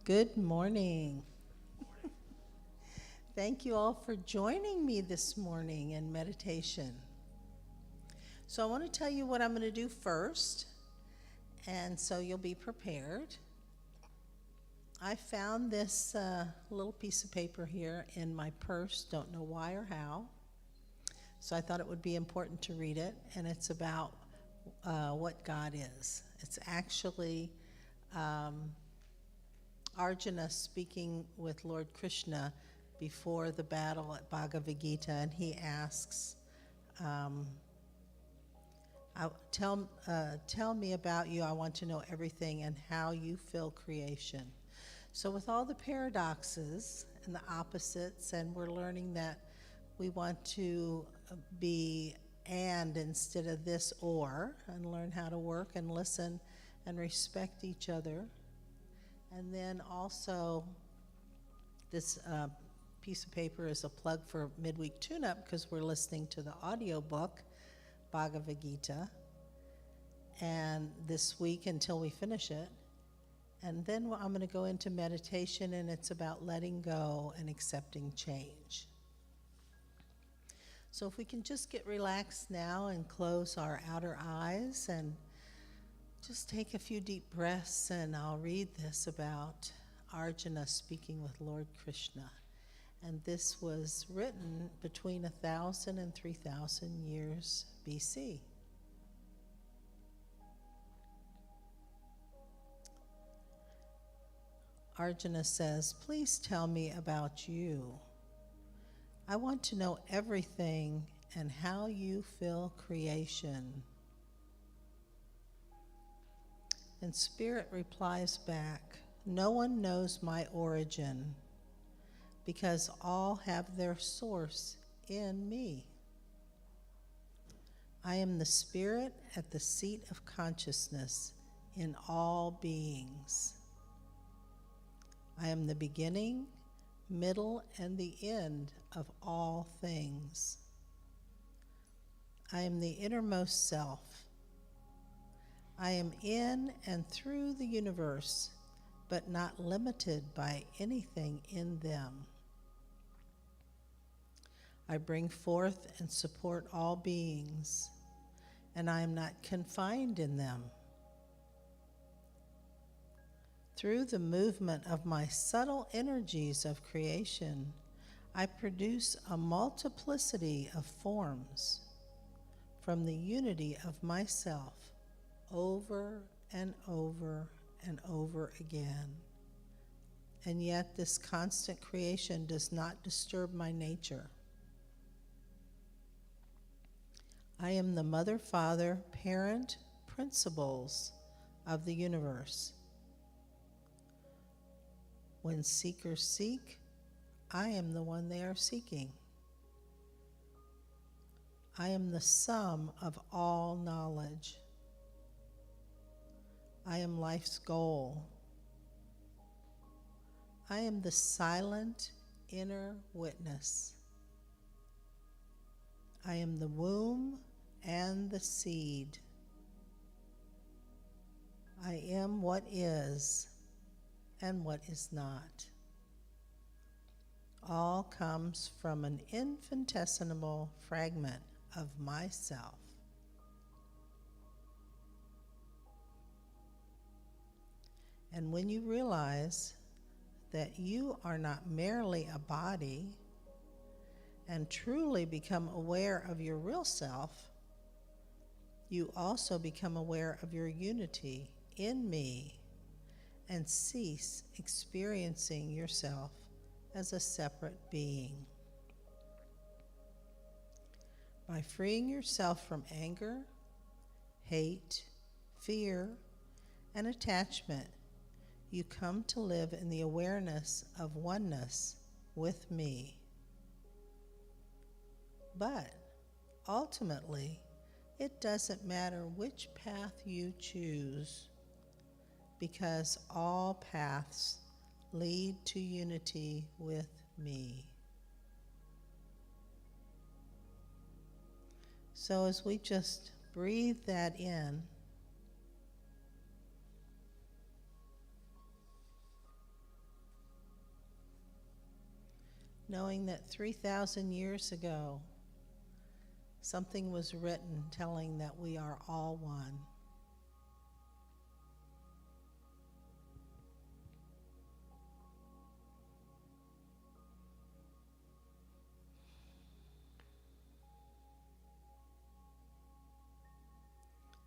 Good morning. Thank you all for joining me this morning in meditation. So, I want to tell you what I'm going to do first, and so you'll be prepared. I found this little piece of paper here in my purse, don't know why or how. So, I thought it would be important to read it, and it's about what God is. It's actually Arjuna speaking with Lord Krishna before the battle at Bhagavad Gita, and he asks, tell me about you. I want to know everything and how you fill creation. So with all the paradoxes and the opposites, and we're learning that we want to be and instead of this or, and learn how to work and listen and respect each other. And then also, this piece of paper is a plug for Midweek Tune-Up because we're listening to the audiobook, Bhagavad Gita, and this week until we finish it. And then I'm going to go into meditation, and it's about letting go and accepting change. So if we can just get relaxed now and close our outer eyes and just take a few deep breaths, and I'll read this about Arjuna speaking with Lord Krishna. And this was written between 1,000 and 3,000 years BC. Arjuna says, "Please tell me about you. I want to know everything and how you fill creation." And Spirit replies back, "No one knows my origin, because all have their source in me. I am the Spirit at the seat of consciousness in all beings. I am the beginning, middle, and the end of all things. I am the innermost self. I am in and through the universe, but not limited by anything in them. I bring forth and support all beings, and I am not confined in them. Through the movement of my subtle energies of creation, I produce a multiplicity of forms from the unity of myself over and over and over again. And yet this constant creation does not disturb my nature. I am the mother, father, parent, principles of the universe. When seekers seek, I am the one they are seeking. I am the sum of all knowledge. I am life's goal. I am the silent inner witness. I am the womb and the seed. I am what is and what is not. All comes from an infinitesimal fragment of myself. And when you realize that you are not merely a body and truly become aware of your real self, you also become aware of your unity in me and cease experiencing yourself as a separate being. By freeing yourself from anger, hate, fear, and attachment, you come to live in the awareness of oneness with me. But ultimately, it doesn't matter which path you choose, because all paths lead to unity with me. So as we just breathe that in, knowing that 3,000 years ago, something was written telling that we are all one.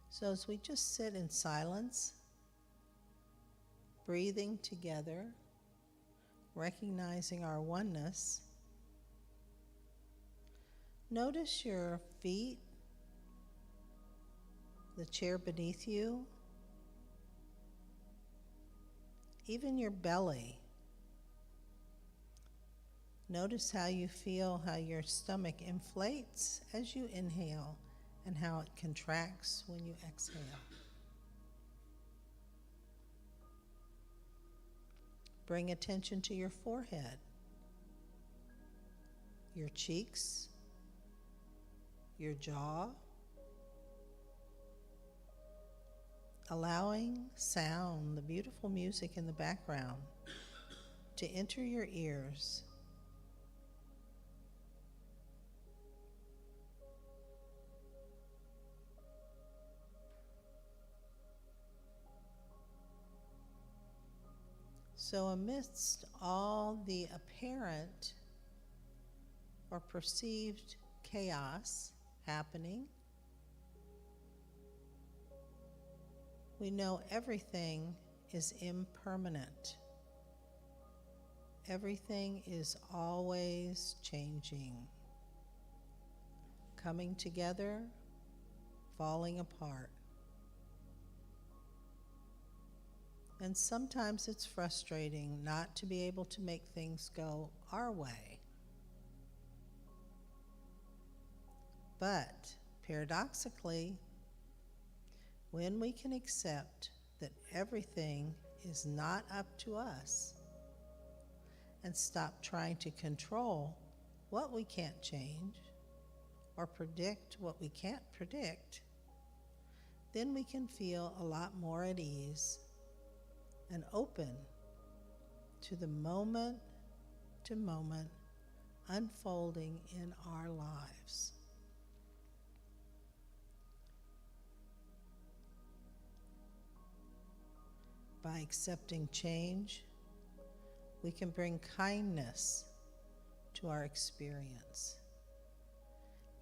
So as we just sit in silence, breathing together, recognizing our oneness, notice your feet, the chair beneath you, even your belly. Notice how you feel, how your stomach inflates as you inhale and how it contracts when you exhale. Bring attention to your forehead, your cheeks, your jaw, allowing sound, the beautiful music in the background, to enter your ears. So amidst all the apparent or perceived chaos happening, we know everything is impermanent. Everything is always changing, coming together, falling apart. And sometimes it's frustrating not to be able to make things go our way. But paradoxically, when we can accept that everything is not up to us and stop trying to control what we can't change or predict what we can't predict, then we can feel a lot more at ease and open to the moment-to-moment unfolding in our lives. By accepting change, we can bring kindness to our experience,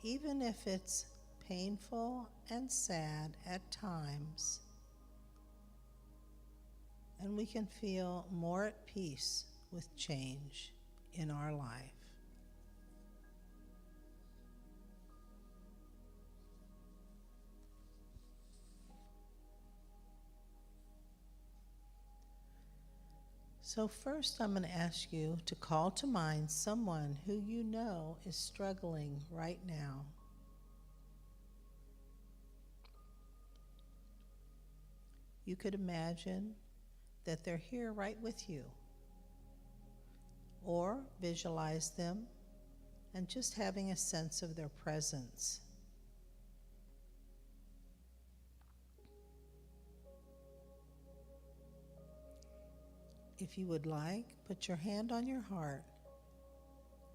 even if it's painful and sad at times. And we can feel more at peace with change in our life. So first, I'm going to ask you to call to mind someone who you know is struggling right now. You could imagine that they're here right with you, or visualize them and just having a sense of their presence. If you would like, put your hand on your heart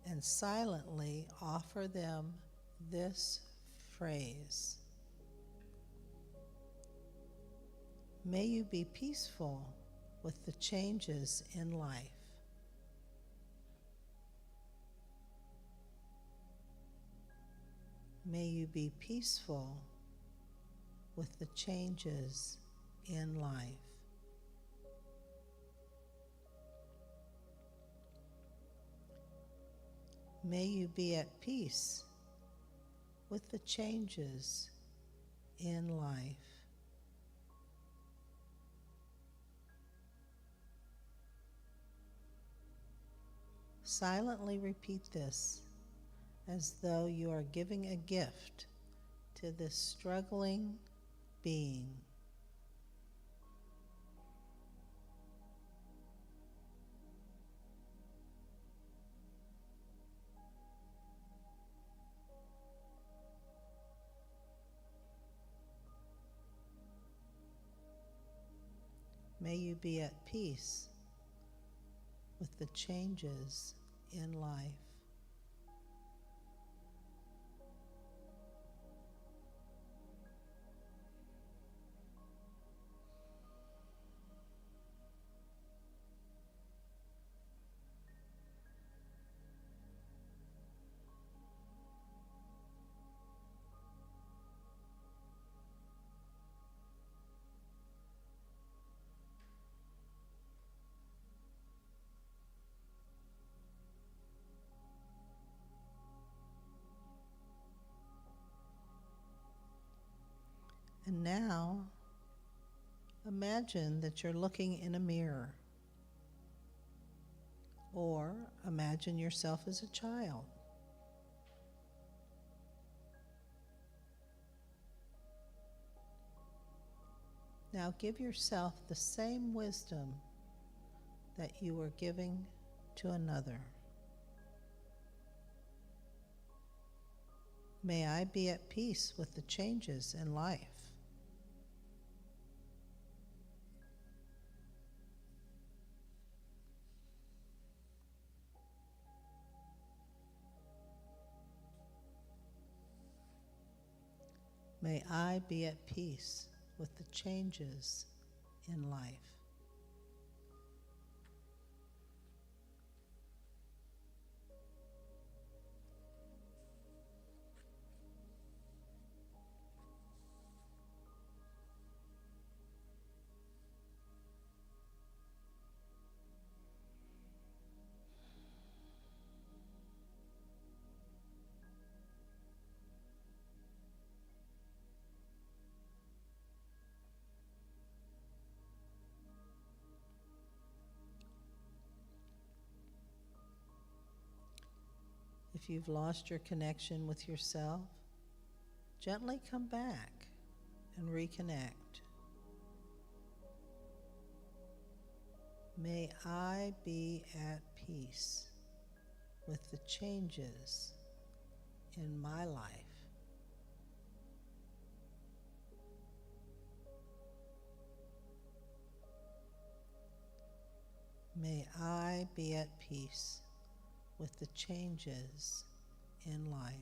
and silently offer them this phrase: may you be peaceful with the changes in life. May you be peaceful with the changes in life. May you be at peace with the changes in life. Silently repeat this as though you are giving a gift to this struggling being. May you be at peace with the changes in life. And now, imagine that you're looking in a mirror, or imagine yourself as a child. Now give yourself the same wisdom that you were giving to another. May I be at peace with the changes in life. May I be at peace with the changes in life. If you've lost your connection with yourself, gently come back and reconnect. May I be at peace with the changes in my life. May I be at peace with the changes in life.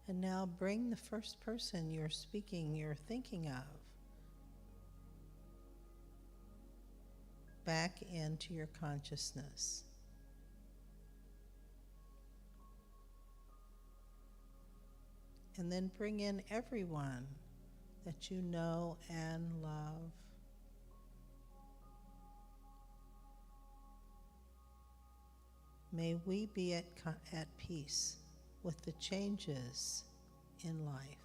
And now bring the first person you're thinking of, back into your consciousness. And then bring in everyone that you know and love. May we be at peace with the changes in life.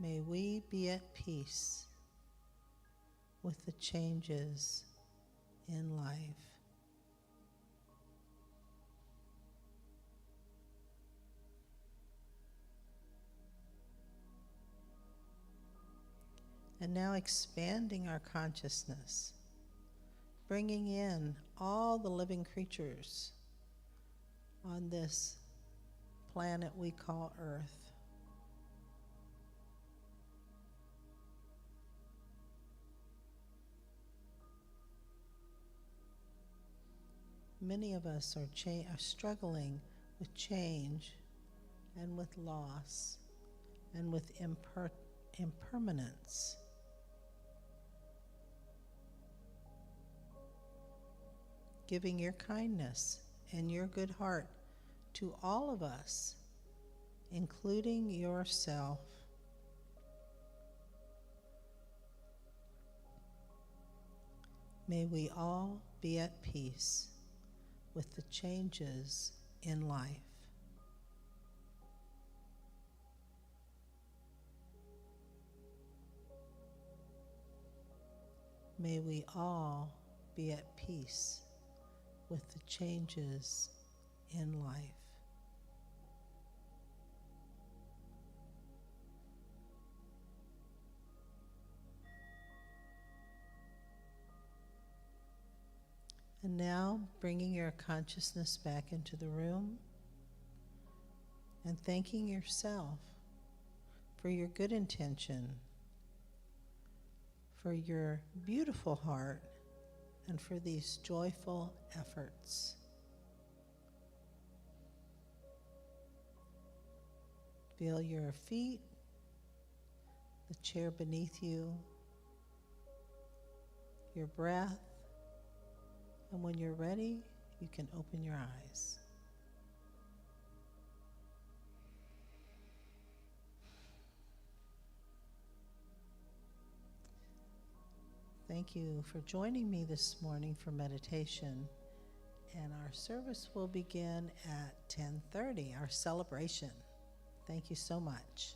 May we be at peace with the changes in life. And now expanding our consciousness, bringing in all the living creatures on this planet we call Earth. Many of us are struggling with change and with loss and with impermanence. Giving your kindness and your good heart to all of us, including yourself. May we all be at peace with the changes in life. May we all be at peace with the changes in life. And now bringing your consciousness back into the room and thanking yourself for your good intention, for your beautiful heart, and for these joyful efforts. Feel your feet, the chair beneath you, your breath, and when you're ready, you can open your eyes. Thank you for joining me this morning for meditation, and our service will begin at 10:30, our celebration. Thank you so much.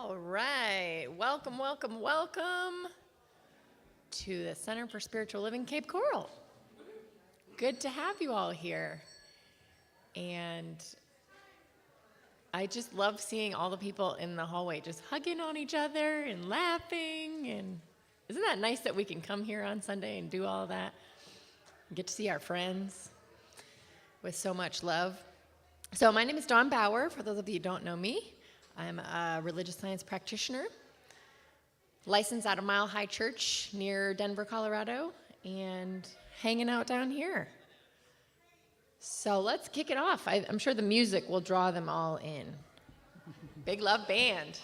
All right. Welcome, welcome, welcome to the Center for Spiritual Living Cape Coral. Good to have you all here. And I just love seeing all the people in the hallway just hugging on each other and laughing. And isn't that nice that we can come here on Sunday and do all that? Get to see our friends with so much love. So my name is Dawn Bauer, for those of you who don't know me. I'm a religious science practitioner, licensed out of Mile High Church near Denver, Colorado, and hanging out down here. So let's kick it off. I'm sure the music will draw them all in. Big Love Band.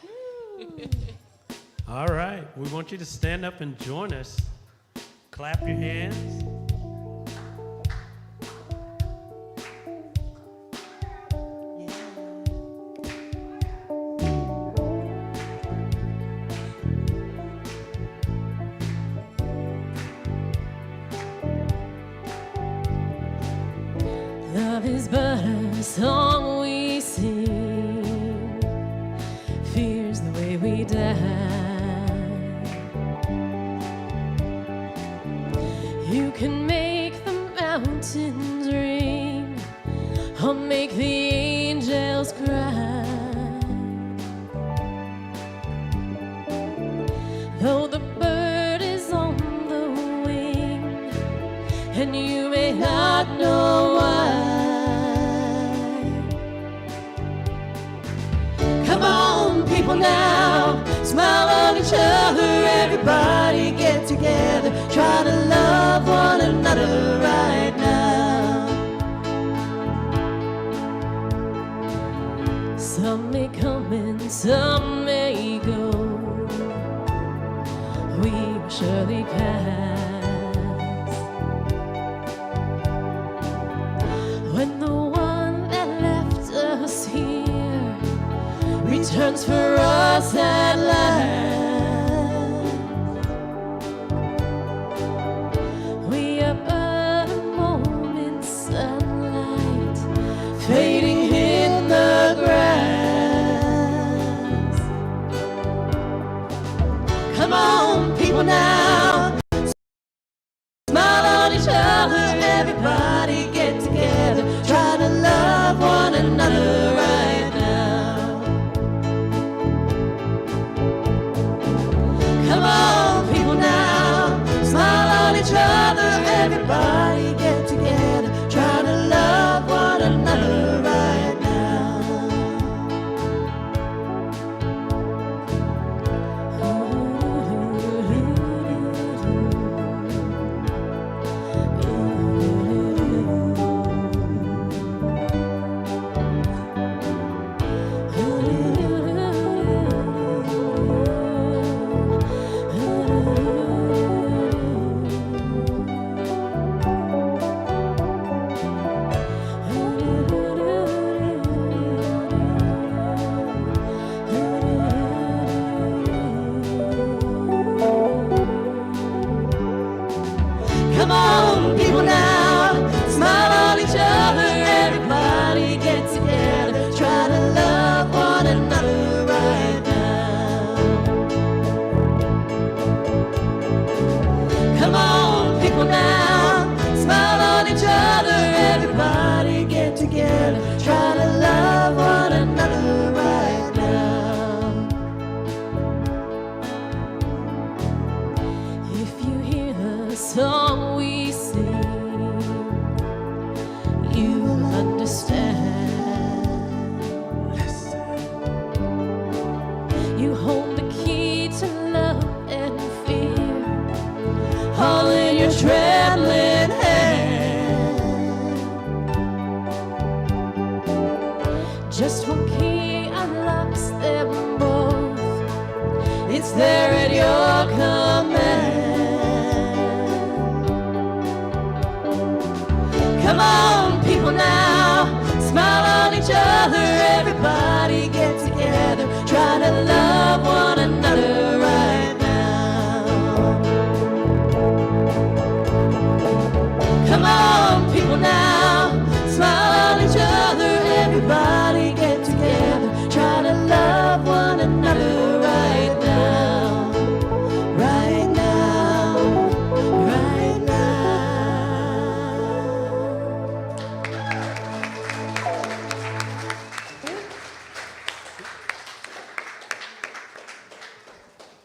All right, we want you to stand up and join us. Clap your hands. Love is but a song we sing, fear's the way we die. You can make the mountains ring, or make the angels cry. Though the bird is on the wing, and you may not know why. Come on, people now, smile on each other, everybody get together, try to love one another right now. Some may come and some may go, we will surely pass. When the one that left us here returns for us at last, we are but a moment's sunlight fading in the grass. Come on, people now, smile on each other, everybody get together, try to love one another right now. Come on, people now, smile on each other, everybody get together, try to love one another right now. Come on, people now, smile on each other, everybody get together, try to love one another right now. Come on, people now, smile on each other, everybody get together, try to love one another right now. If you hear the song we sing, you will understand. You hold the key to love and fear, all in your trembling hand. Just one key unlocks them both, it's there at your command. Come on, people now, smile on each other, everybody get together, try to love one another right now. Come on, people now, smile on each other, everybody get together, try to love one another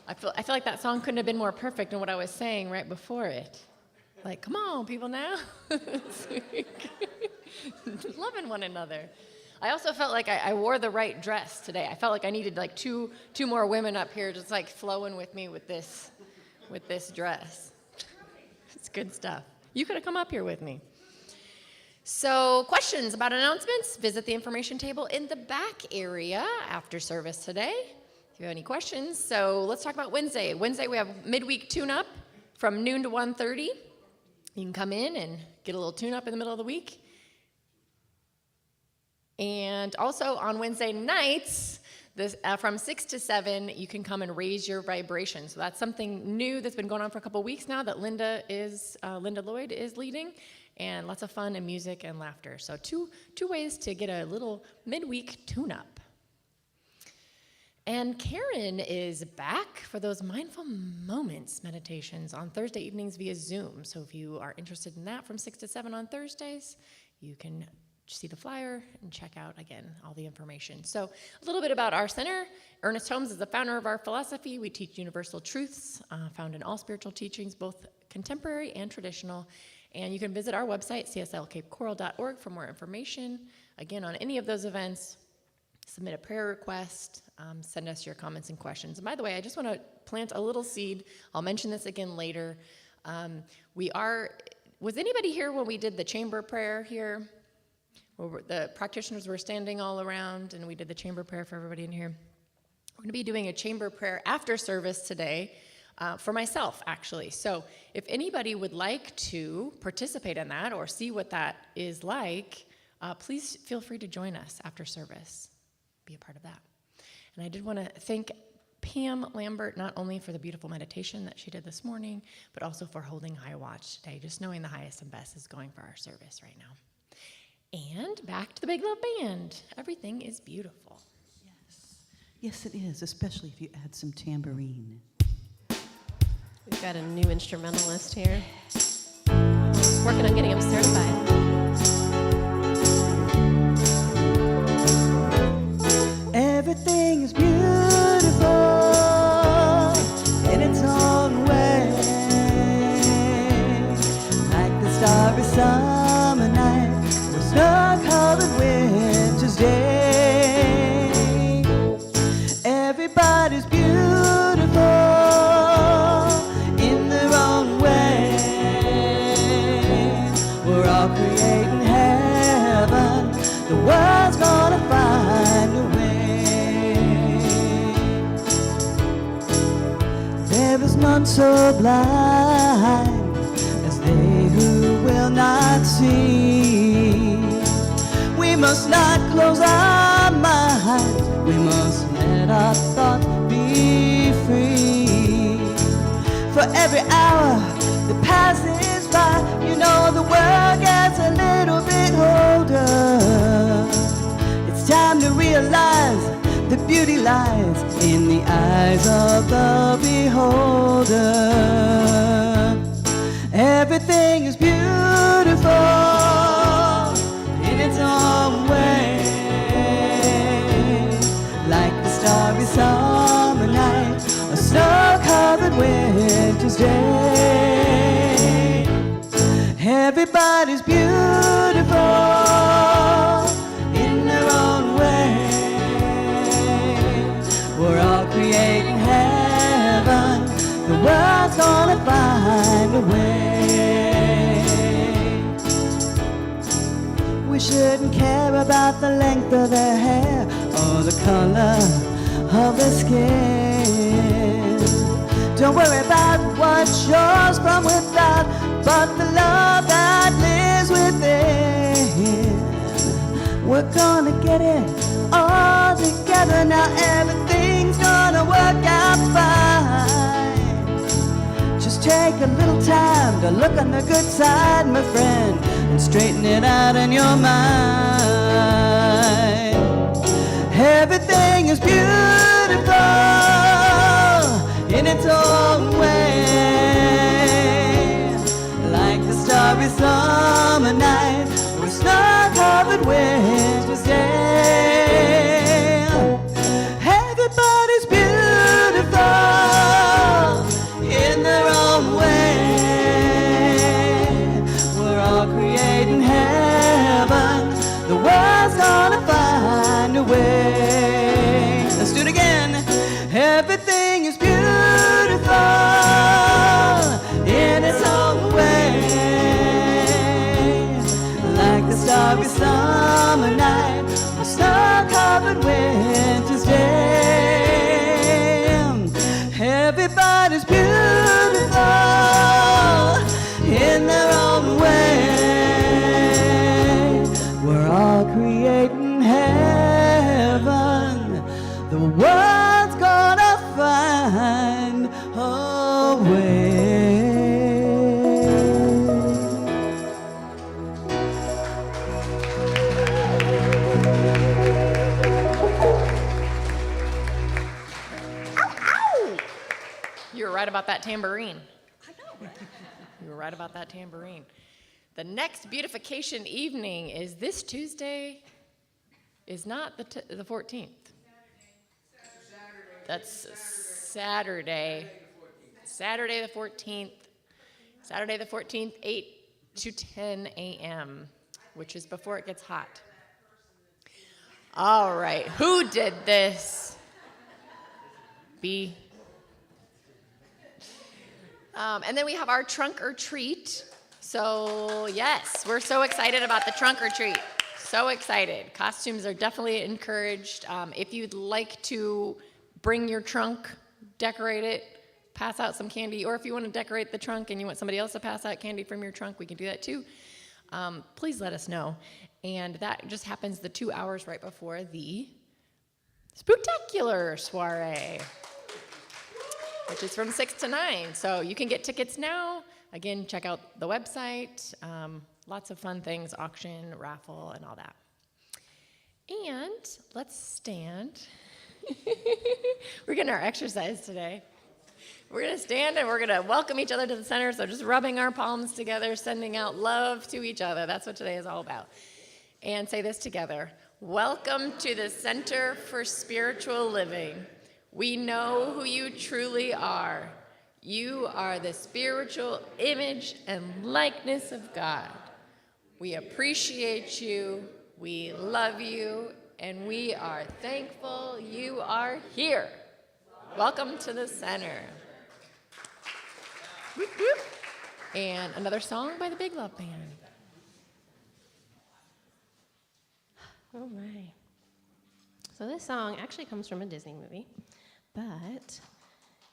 I feel like that song couldn't have been more perfect than what I was saying right before it. Like, come on, people now. Loving one another. I also felt like I wore the right dress today. I felt like I needed like two more women up here just like flowing with me with this dress. It's good stuff. You could have come up here with me. So questions about announcements, visit the information table in the back area after service today. If you have any questions. So let's talk about Wednesday. Wednesday we have midweek tune-up from noon to 1:30. You can come in and get a little tune-up in the middle of the week. And also on Wednesday nights, from 6 to 7, you can come and raise your vibration. So that's something new that's been going on for a couple weeks now that Linda Lloyd is leading, and lots of fun and music and laughter. So two ways to get a little midweek tune-up. And Karen is back for those mindful moments meditations on Thursday evenings via Zoom. So if you are interested in that from 6 to 7 on Thursdays, you can see the flyer and check out, again, all the information. So a little bit about our center. Ernest Holmes is the founder of our philosophy. We teach universal truths found in all spiritual teachings, both contemporary and traditional. And you can visit our website, cslcapecoral.org, for more information. Again, on any of those events, submit a prayer request, send us your comments and questions. And by the way, I just want to plant a little seed. I'll mention this again later. Was anybody here when we did the chamber prayer here? Where the practitioners were standing all around and we did the chamber prayer for everybody in here. We're going to be doing a chamber prayer after service today for myself, actually. So if anybody would like to participate in that or see what that is like, please feel free to join us after service. Be a part of that. And I did want to thank Pam Lambert not only for the beautiful meditation that she did this morning, but also for holding high watch today, just knowing the highest and best is going for our service right now. And back to the Big Love Band. Everything is beautiful. Yes, it is, especially if you add some tambourine. We've got a new instrumentalist here. Working on getting him certified. Everything is beautiful in its own way, like the starry summer night or snow-covered winter's day. Everybody's beautiful in their own way. We're all creating heaven. The world's gonna find a way. There is none so blind as they who will not see. We must not close our minds. We must let our thoughts be free. For every hour that passes by, you know the world gets a little bit older. It's time to realize that beauty lies in the eyes of the beholder. Everything is beautiful in its own way, like the starry summer night, a snow-covered winter's day. Everybody's beautiful in their own way. We're all creating heaven. The world's gonna find a way. We shouldn't care about the length of their hair or the color of their skin. Don't worry about what shows from without, but the love that lives within. We're gonna get it all together now. Everything's gonna work out fine. Just take a little time to look on the good side, my friend, and straighten it out in your mind. Everything is beautiful in its own way, like the starry summer night or snow-covered winter's day. Everybody's beautiful Everything is beautiful in its own way, like the starry summer night or snow-covered winter's day. Everybody's beautiful in their own way. We're all creating heaven. The world's gonna find a way. You were right about that tambourine. I know. You were right about that tambourine. The next beautification evening is this Tuesday, is not the 14th. That's Saturday. Saturday the 14th. Saturday the 14th, 8 to 10 a.m., which is before it gets hot. All right, who did this? B. And then we have our trunk or treat. So yes, we're so excited about the trunk or treat. So excited. Costumes are definitely encouraged. If you'd like to bring your trunk, decorate it, pass out some candy, or if you want to decorate the trunk and you want somebody else to pass out candy from your trunk, we can do that too. Please let us know. And that just happens the 2 hours right before the Spooktacular soiree, which is from 6 to 9. So you can get tickets now. Again, check out the website. Lots of fun things, auction, raffle, and all that. And let's stand. We're getting our exercise today. We're going to stand and we're going to welcome each other to the center. So just rubbing our palms together, sending out love to each other. That's what today is all about. And say this together. Welcome to the Center for Spiritual Living. We know who you truly are. You are the spiritual image and likeness of God. We appreciate you, we love you, and we are thankful you are here. Welcome to the center. Whoop, whoop. And another song by the Big Love Band. Oh my. So this song actually comes from a Disney movie, but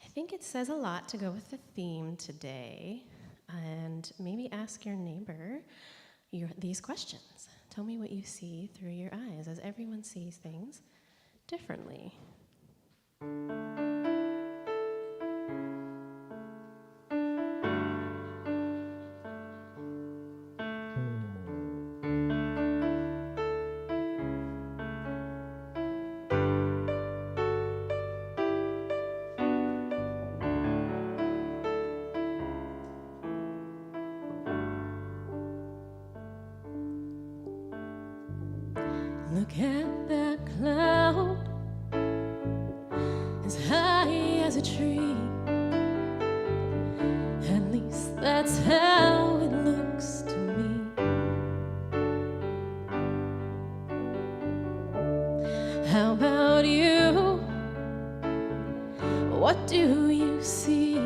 I think it says a lot to go with the theme today. And maybe ask your neighbor these questions. Tell me what you see through your eyes, as everyone sees things differently. Look at that cloud, as high as a tree. At least that's how it looks to me. How about you? What do you see?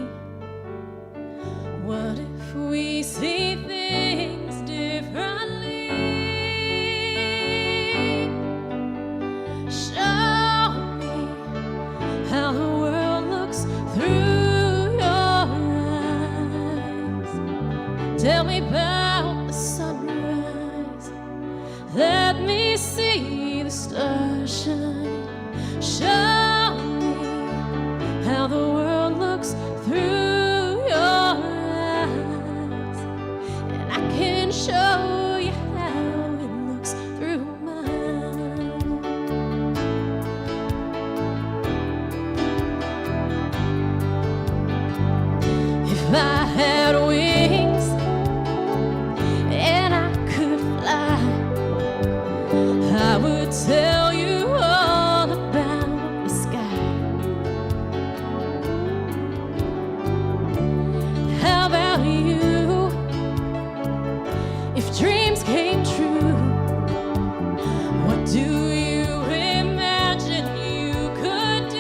What if we see things differently? Tell me about the sunrise. Let me see the stars shine. Show me how the world looks through your eyes. And I can show you how it looks through mine. If I had wings and I could fly, I would tell you all about the sky. How about you? If dreams came true, what do you imagine you could do?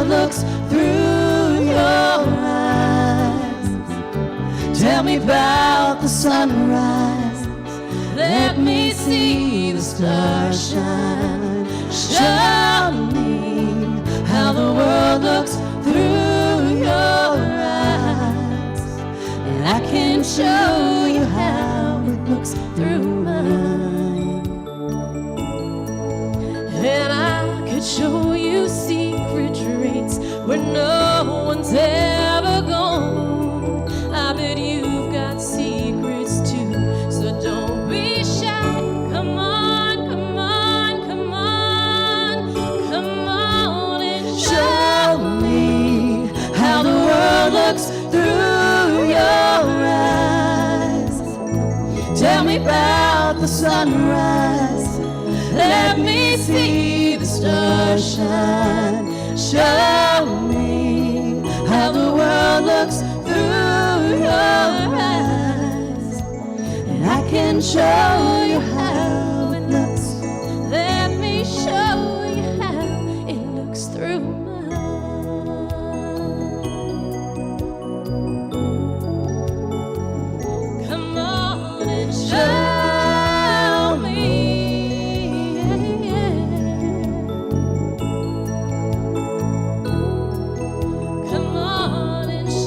world looks through your eyes. Tell me about the sunrise. Let me see the stars shine. Show me how the world looks through your eyes. And I can show you how it looks through mine. And I could show you secret traits where no one's ever gone. I bet you've got secrets too, so don't be shy. Come on, come on, come on, come on and show me how the world looks through your eyes. Tell me about the sunrise. Let me see the stars shine. Show me how the world looks through your eyes. And I can show you how it looks. Let me show you how it looks through mine. Come on and show me. Come on and show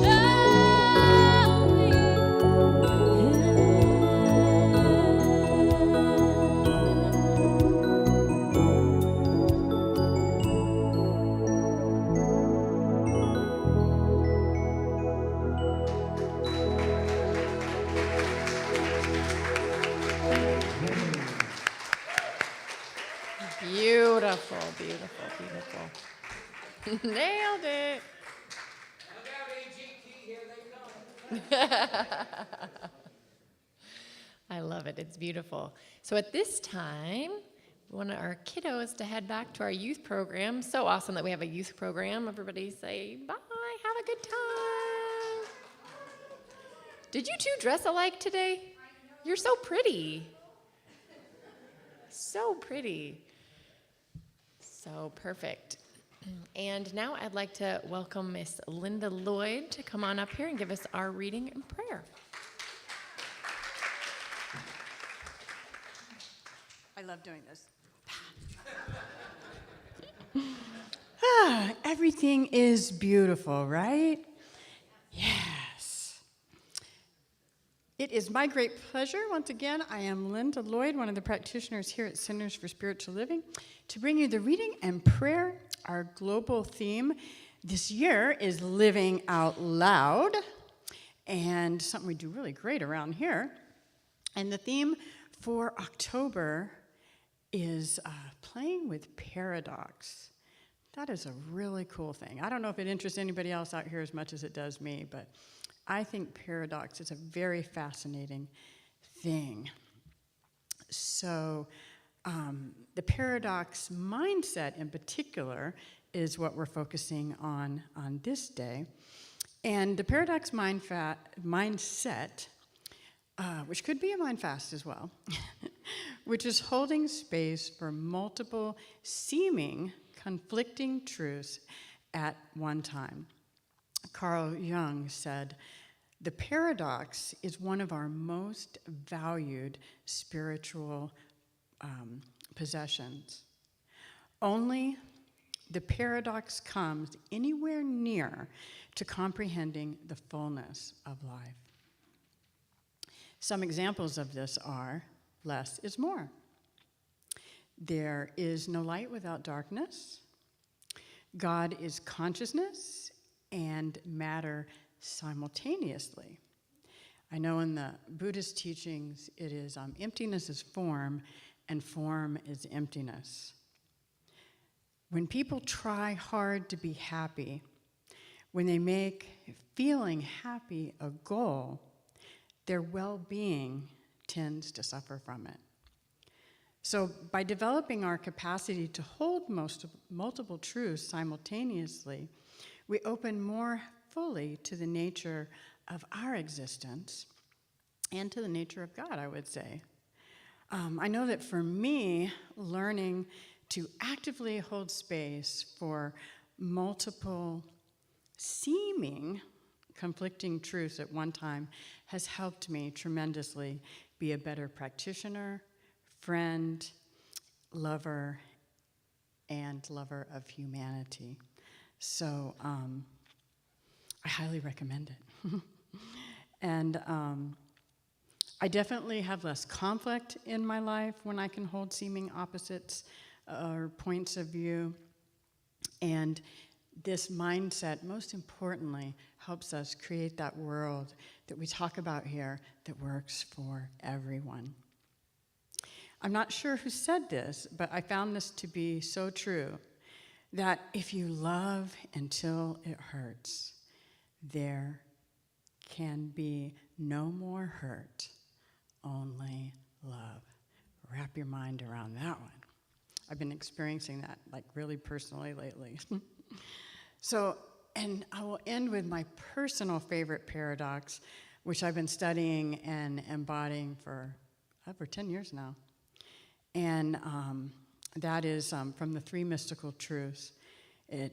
me. Beautiful, beautiful, beautiful. Nailed it. I love it. It's beautiful. So at this time, we want our kiddos to head back to our youth program. So awesome that we have a youth program. Everybody say bye. Have a good time. Did you two dress alike today? You're so pretty. So pretty. So perfect. And now I'd like to welcome Miss Linda Lloyd to come on up here and give us our reading and prayer. I love doing this. Everything is beautiful, right? Yes. It is my great pleasure, once again, I am Linda Lloyd, one of the practitioners here at Centers for Spiritual Living, to bring you the reading and prayer. Our global theme this year is Living Out Loud, and something we do really great around here. And the theme for October is playing with paradox. That is a really cool thing. I don't know if it interests anybody else out here as much as it does me, but I think paradox is a very fascinating thing. So the paradox mindset in particular is what we're focusing on this day. And the paradox mindset, which could be a mind fast as well, which is holding space for multiple seeming conflicting truths at one time. Carl Jung said, "The paradox is one of our most valued spiritual possessions. Only the paradox comes anywhere near to comprehending the fullness of life." Some examples of this are, less is more. There is no light without darkness. God is consciousness and matter simultaneously. I know in the Buddhist teachings it is emptiness is form and form is emptiness. When people try hard to be happy, when they make feeling happy a goal, their well-being tends to suffer from it. So by developing our capacity to hold multiple truths simultaneously, we open more fully to the nature of our existence and to the nature of God, I would say. I know that for me, learning to actively hold space for multiple seeming conflicting truths at one time has helped me tremendously be a better practitioner, friend, lover, and lover of humanity. So I highly recommend it. And I definitely have less conflict in my life when I can hold seeming opposites or points of view. And this mindset, most importantly, helps us create that world that we talk about here that works for everyone. I'm not sure who said this, but I found this to be so true, that if you love until it hurts, there can be no more hurt, only love. Wrap your mind around that one. I've been experiencing that like really personally lately. So, and I will end with my personal favorite paradox, which I've been studying and embodying for over 10 years now. And that is from the three mystical truths.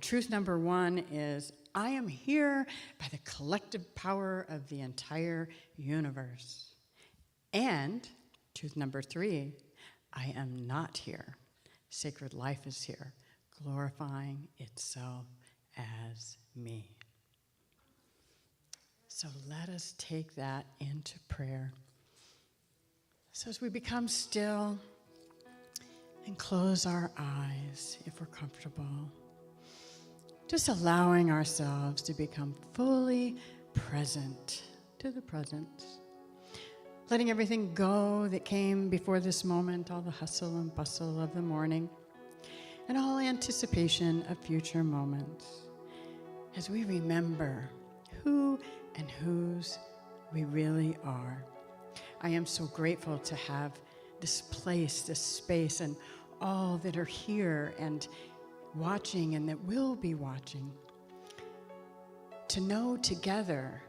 Truth number one is, I am here by the collective power of the entire universe. And truth number three, I am not here. Sacred life is here, glorifying itself as me. So let us take that into prayer. So as we become still and close our eyes, if we're comfortable, just allowing ourselves to become fully present to the present. Letting everything go that came before this moment, all the hustle and bustle of the morning, and all anticipation of future moments, as we remember who and whose we really are. I am so grateful to have this place, this space, and all that are here and watching and that will be watching, to know together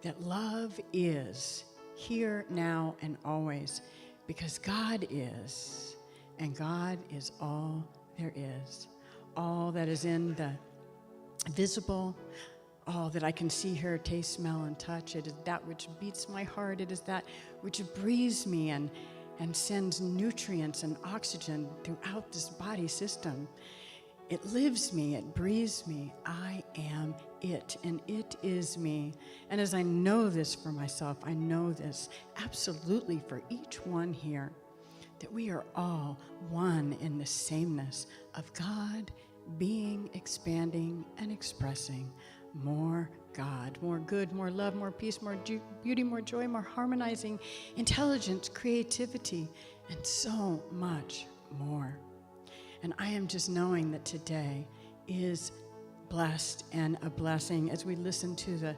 that love is here, now, and always, because God is, and God is all there is. All that is in the visible, all that I can see, hear, taste, smell, and touch. It is that which beats my heart. It is that which breathes me and sends nutrients and oxygen throughout this body system. It lives me, it breathes me. I am it, and it is me. And as I know this for myself, I know this absolutely for each one here, that we are all one in the sameness of God being, expanding, and expressing more God, more good, more love, more peace, more beauty, more joy, more harmonizing intelligence, creativity, and so much more. And I am just knowing that today is blessed and a blessing as we listen to the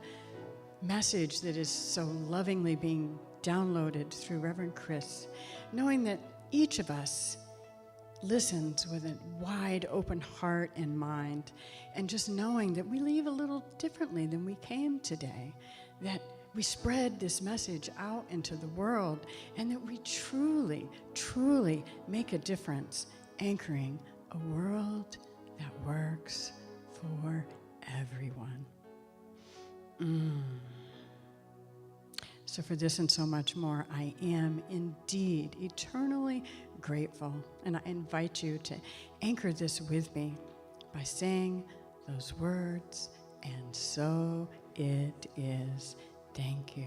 message that is so lovingly being downloaded through Reverend Chris, knowing that each of us listens with a wide open heart and mind, and just knowing that we leave a little differently than we came today, that we spread this message out into the world, and that we truly, truly make a difference, anchoring a world that works for everyone. So for this and so much more, I am indeed eternally grateful, and I invite you to anchor this with me by saying those words, and so it is. Thank you.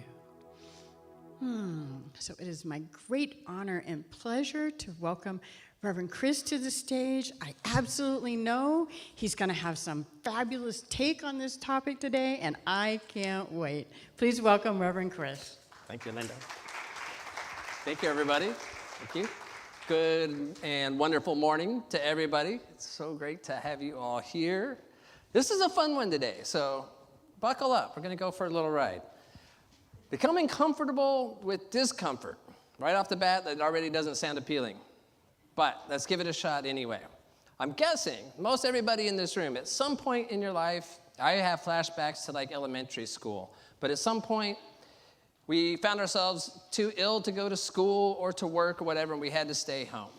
So it is my great honor and pleasure to welcome Reverend Chris to the stage. I absolutely know he's going to have some fabulous take on this topic today, and I can't wait. Please welcome Reverend Chris. Thank you, Linda. Thank you, everybody. Thank you. Good and wonderful morning to everybody. It's so great to have you all here. This is a fun one today, so buckle up. We're going to go for a little ride. Becoming comfortable with discomfort. Right off the bat, that already doesn't sound appealing. But let's give it a shot anyway. I'm guessing most everybody in this room, at some point in your life, I have flashbacks to like elementary school, but at some point, we found ourselves too ill to go to school or to work or whatever, and we had to stay home.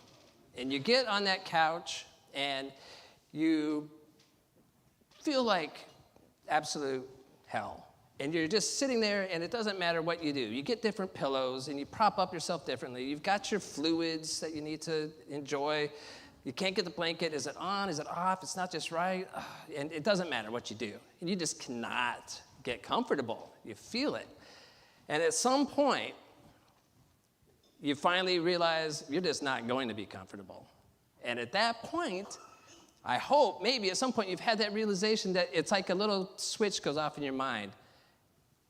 And you get on that couch, and you feel like absolute hell. And you're just sitting there, and it doesn't matter what you do. You get different pillows, and you prop up yourself differently. You've got your fluids that you need to enjoy. You can't get the blanket. Is it on? Is it off? It's not just right. And it doesn't matter what you do. And you just cannot get comfortable. You feel it. And at some point, you finally realize you're just not going to be comfortable. And at that point, I hope maybe at some point you've had that realization that it's like a little switch goes off in your mind.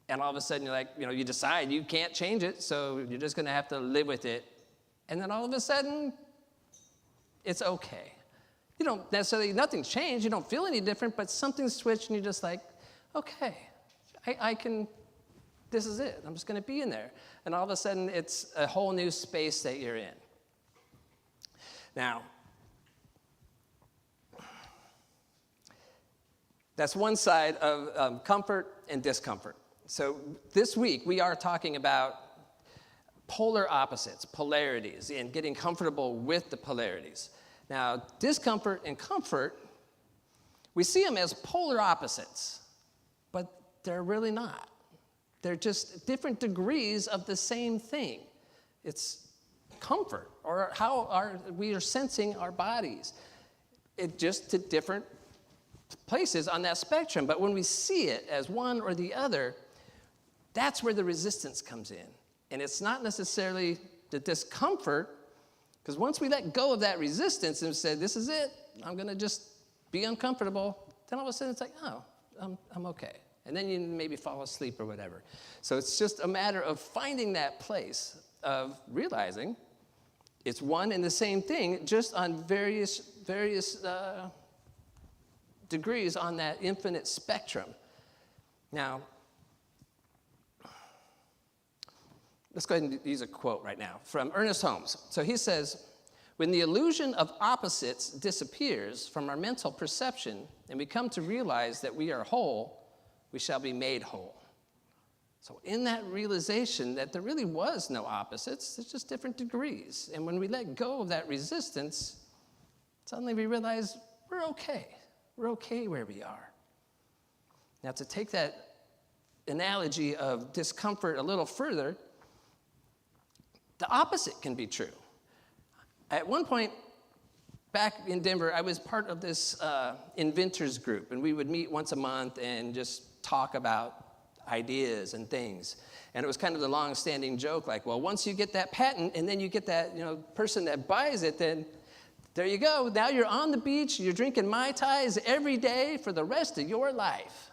And all of a sudden you're like, you decide you can't change it, so you're just going to have to live with it. And then all of a sudden, it's okay. You don't necessarily, nothing's changed, you don't feel any different, but something's switched and you're just like, okay, I can, this is it. I'm just going to be in there. And all of a sudden, it's a whole new space that you're in. Now, that's one side of comfort and discomfort. So this week, we are talking about polar opposites, polarities, and getting comfortable with the polarities. Now, discomfort and comfort, we see them as polar opposites, but they're really not. They're just different degrees of the same thing. It's comfort, or how we are sensing our bodies. It just to different places on that spectrum. But when we see it as one or the other, that's where the resistance comes in. And it's not necessarily the discomfort, because once we let go of that resistance and say, this is it, I'm going to just be uncomfortable, then all of a sudden it's like, oh, I'm okay. And then you maybe fall asleep or whatever. So it's just a matter of finding that place of realizing it's one and the same thing, just on various degrees on that infinite spectrum. Now, let's go ahead and use a quote right now from Ernest Holmes. So he says, when the illusion of opposites disappears from our mental perception and we come to realize that we are whole, we shall be made whole. So in that realization that there really was no opposites, there's just different degrees. And when we let go of that resistance, suddenly we realize we're okay. We're okay where we are. Now to take that analogy of discomfort a little further, the opposite can be true. At one point, back in Denver, I was part of this inventors group, and we would meet once a month and just talk about ideas and things. And it was kind of the long-standing joke, like, well, once you get that patent and then you get that person that buys it, then there you go. Now you're on the beach, you're drinking Mai Tais every day for the rest of your life.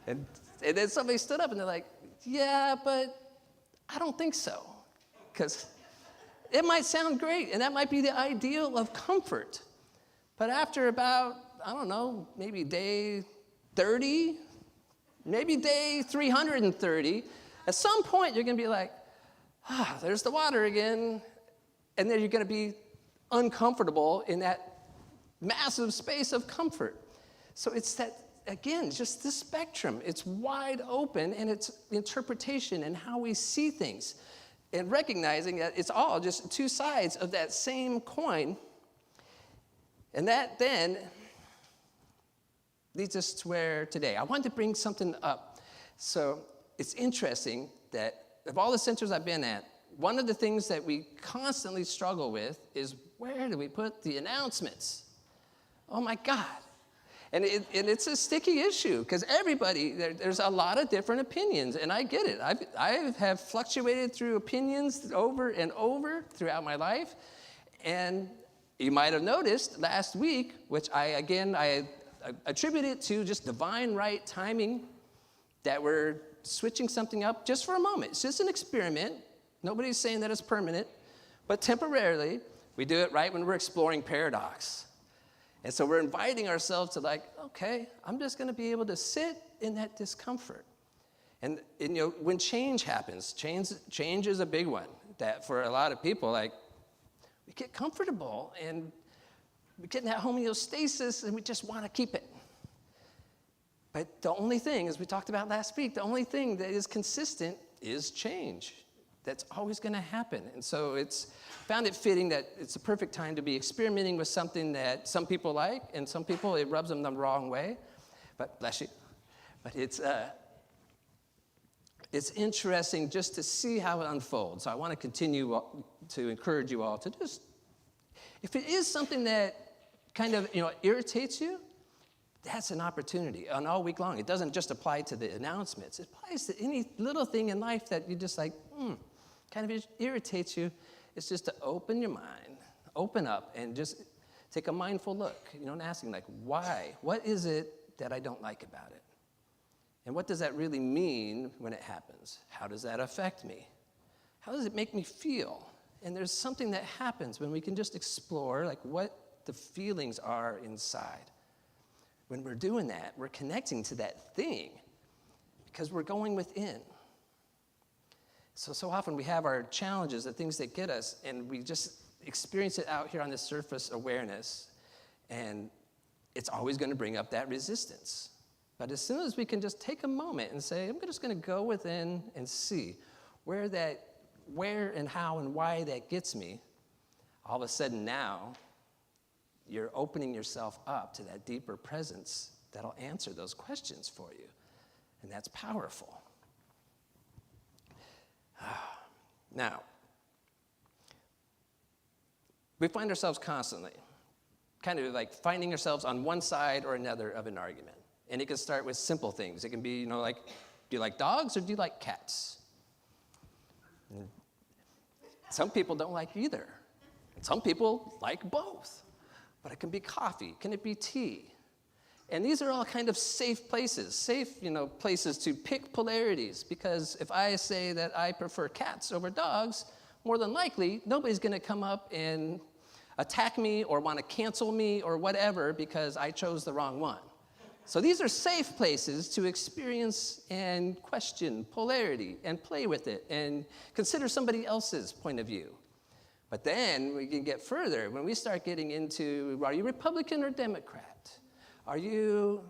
And then somebody stood up and they're like, yeah, but I don't think so. Because it might sound great, and that might be the ideal of comfort. But after about, I don't know, maybe day 30, maybe day 330, at some point you're going to be like, there's the water again. And then you're going to be uncomfortable in that massive space of comfort. So it's that, again, just this spectrum. It's wide open, and it's interpretation and how we see things. And recognizing that it's all just two sides of that same coin. And that then leads us to where today. I wanted to bring something up. So it's interesting that of all the centers I've been at, one of the things that we constantly struggle with is where do we put the announcements? Oh my God. And it's a sticky issue because everybody, there's a lot of different opinions, and I get it. I have fluctuated through opinions over and over throughout my life. And you might have noticed last week, which I attribute it to just divine right timing, that we're switching something up just for a moment. It's just an experiment. Nobody's saying that it's permanent, but temporarily, we do it right when we're exploring paradox. And so we're inviting ourselves to like, okay, I'm just going to be able to sit in that discomfort. And when change happens, change is a big one. That for a lot of people, like, we get comfortable and we get in that homeostasis and we just want to keep it. But the only thing, as we talked about last week, the only thing that is consistent is change. That's always going to happen. And so found it fitting that it's the perfect time to be experimenting with something that some people like, and some people, it rubs them the wrong way. but bless you. But it's interesting just to see how it unfolds. So I want to continue to encourage you all to just, if it is something that kind of, irritates you, that's an opportunity. And all week long, it doesn't just apply to the announcements. It applies to any little thing in life that you just like, kind of irritates you. It's just to open your mind, open up, and just take a mindful look, and asking like, why? What is it that I don't like about it? And what does that really mean when it happens? How does that affect me? How does it make me feel? And there's something that happens when we can just explore like what the feelings are inside. When we're doing that, we're connecting to that thing because we're going within. So often we have our challenges, the things that get us, and we just experience it out here on this surface awareness, and it's always going to bring up that resistance. But as soon as we can just take a moment and say, I'm just going to go within and see where and how and why that gets me, all of a sudden now, you're opening yourself up to that deeper presence that'll answer those questions for you. And that's powerful. Now, we find ourselves constantly kind of like finding ourselves on one side or another of an argument. And it can start with simple things. It can be, like, do you like dogs or do you like cats? And some people don't like either. Some people like both. But it can be coffee. Can it be tea? And these are all kind of safe places, places to pick polarities. Because if I say that I prefer cats over dogs, more than likely, nobody's going to come up and attack me or want to cancel me or whatever because I chose the wrong one. So these are safe places to experience and question polarity and play with it and consider somebody else's point of view. But then we can get further when we start getting into, are you Republican or Democrat? Are you,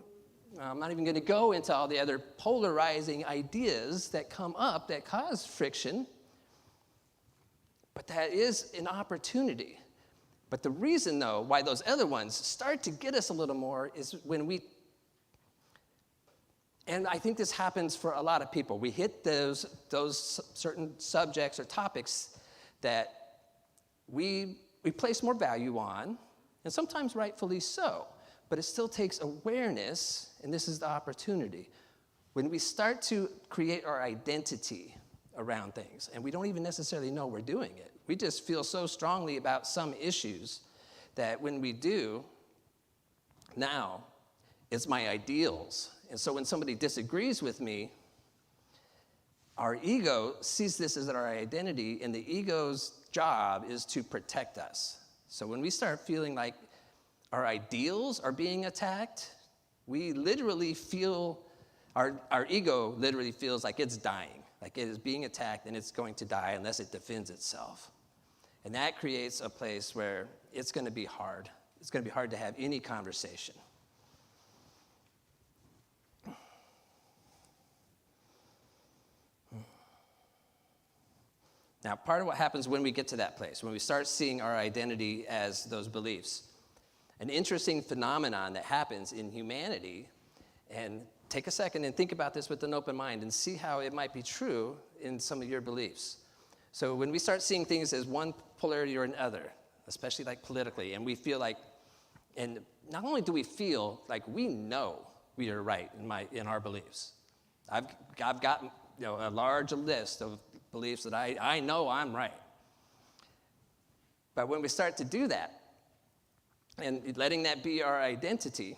I'm not even going to go into all the other polarizing ideas that come up that cause friction, but that is an opportunity. But the reason, though, why those other ones start to get us a little more is when and I think this happens for a lot of people. We hit those certain subjects or topics that we place more value on, and sometimes rightfully so, but it still takes awareness, and this is the opportunity. When we start to create our identity around things, and we don't even necessarily know we're doing it, we just feel so strongly about some issues that when we do, now it's my ideals. And so when somebody disagrees with me, our ego sees this as our identity, and the ego's job is to protect us. So when we start feeling like our ideals are being attacked, we literally feel, our ego literally feels like it's dying, like it is being attacked and it's going to die unless it defends itself. And that creates a place where it's going to be hard. It's going to be hard to have any conversation. Now, part of what happens when we get to that place, when we start seeing our identity as those beliefs, an interesting phenomenon that happens in humanity, and take a second and think about this with an open mind and see how it might be true in some of your beliefs. So when we start seeing things as one polarity or another, especially like politically, and we feel like, and not only do we feel like we know we are right in our beliefs. I've got a large list of beliefs that I know I'm right. But when we start to do that, and letting that be our identity,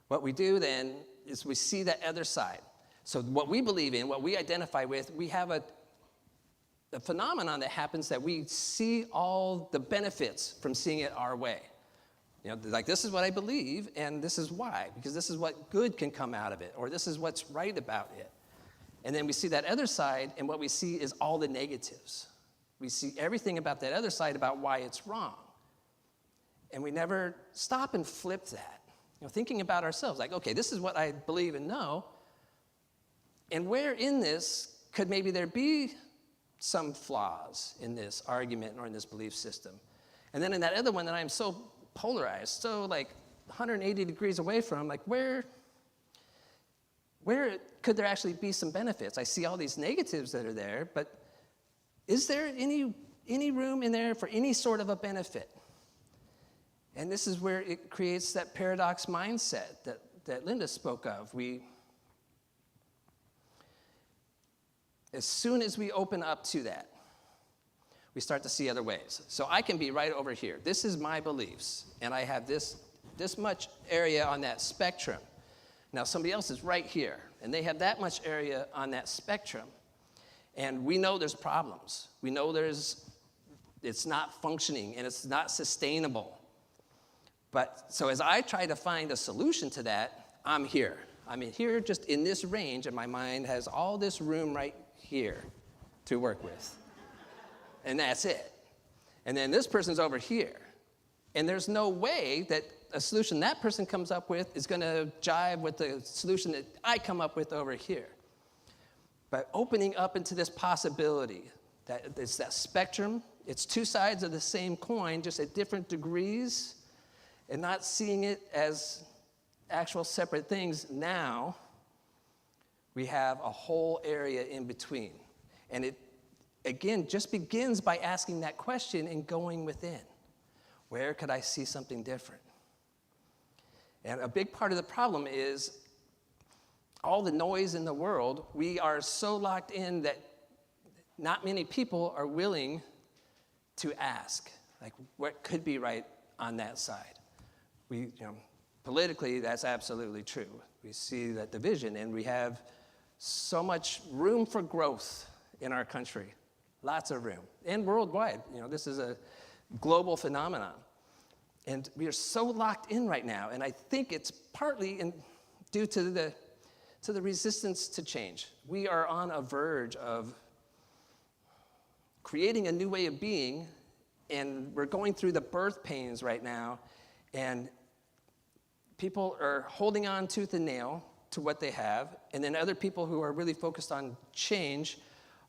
what we do then is we see that other side. So what we believe in, what we identify with, we have a phenomenon that happens that we see all the benefits from seeing it our way. Like this is what I believe, and this is why, because this is what good can come out of it, or this is what's right about it. And then we see that other side, and what we see is all the negatives. We see everything about that other side about why it's wrong. And we never stop and flip that. Thinking about ourselves, like, okay, this is what I believe and know, and where in this could maybe there be some flaws in this argument or in this belief system? And then in that other one that I'm so polarized, so like 180 degrees away from, like where could there actually be some benefits? I see all these negatives that are there, but is there any room in there for any sort of a benefit? And this is where it creates that paradox mindset that Linda spoke of. As soon as we open up to that, we start to see other ways. So I can be right over here. This is my beliefs, and I have this much area on that spectrum. Now somebody else is right here, and they have that much area on that spectrum. And we know there's problems. We know it's not functioning, and it's not sustainable. But so as I try to find a solution to that, I'm here. I'm here just in this range, and my mind has all this room right here to work with. And that's it. And then this person's over here. And there's no way that a solution that person comes up with is going to jive with the solution that I come up with over here. But opening up into this possibility, that it's that spectrum, it's two sides of the same coin, just at different degrees, and not seeing it as actual separate things. Now, we have a whole area in between. And it, again, just begins by asking that question and going within. Where could I see something different? And a big part of the problem is all the noise in the world. We are so locked in that not many people are willing to ask, like, what could be right on that side? Politically, that's absolutely true. We see that division, and we have so much room for growth in our country, lots of room, and worldwide. This is a global phenomenon, and we are so locked in right now. And I think it's partly due to the resistance to change. We are on a verge of creating a new way of being, and we're going through the birth pains right now, and people are holding on tooth and nail to what they have, and then other people who are really focused on change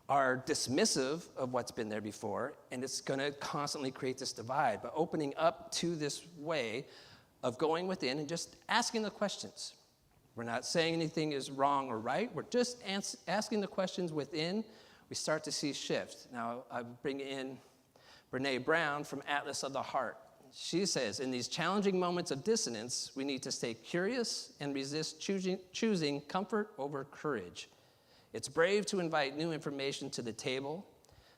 are dismissive of what's been there before, and it's going to constantly create this divide. But opening up to this way of going within and just asking the questions. We're not saying anything is wrong or right. We're just asking the questions within. We start to see shift. Now, I bring in Brene Brown from Atlas of the Heart. She says, in these challenging moments of dissonance, we need to stay curious and resist choosing comfort over courage. It's brave to invite new information to the table,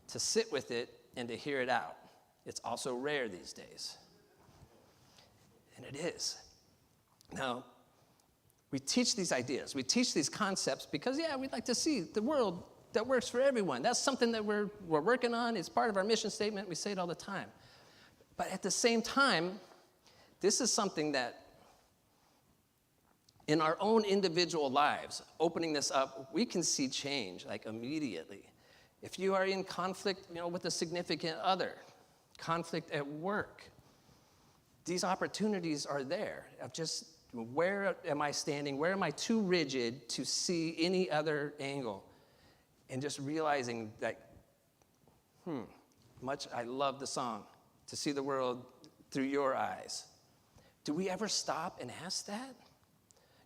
to sit with it, and to hear it out. It's also rare these days. And it is. Now, we teach these ideas. We teach these concepts because, we'd like to see the world that works for everyone. That's something that we're working on. It's part of our mission statement. We say it all the time. But at the same time, this is something that in our own individual lives, opening this up, we can see change like immediately. If you are in conflict, with a significant other, conflict at work, these opportunities are there of just where am I standing? Where am I too rigid to see any other angle? And just realizing that, I love the song, to see the world through your eyes. Do we ever stop and ask that?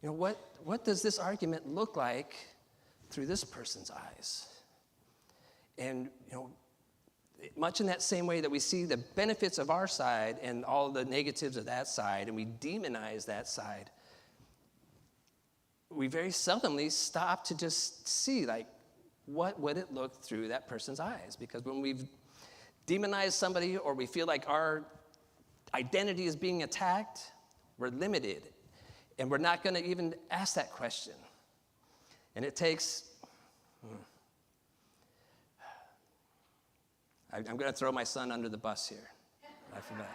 What does this argument look like through this person's eyes? And, much in that same way that we see the benefits of our side and all the negatives of that side, and we demonize that side, we very seldomly stop to just see, what would it look through that person's eyes? Because when we've demonized somebody or we feel like our identity is being attacked, we're limited. And we're not going to even ask that question. And it takes, I'm going to throw my son under the bus here. I forgot.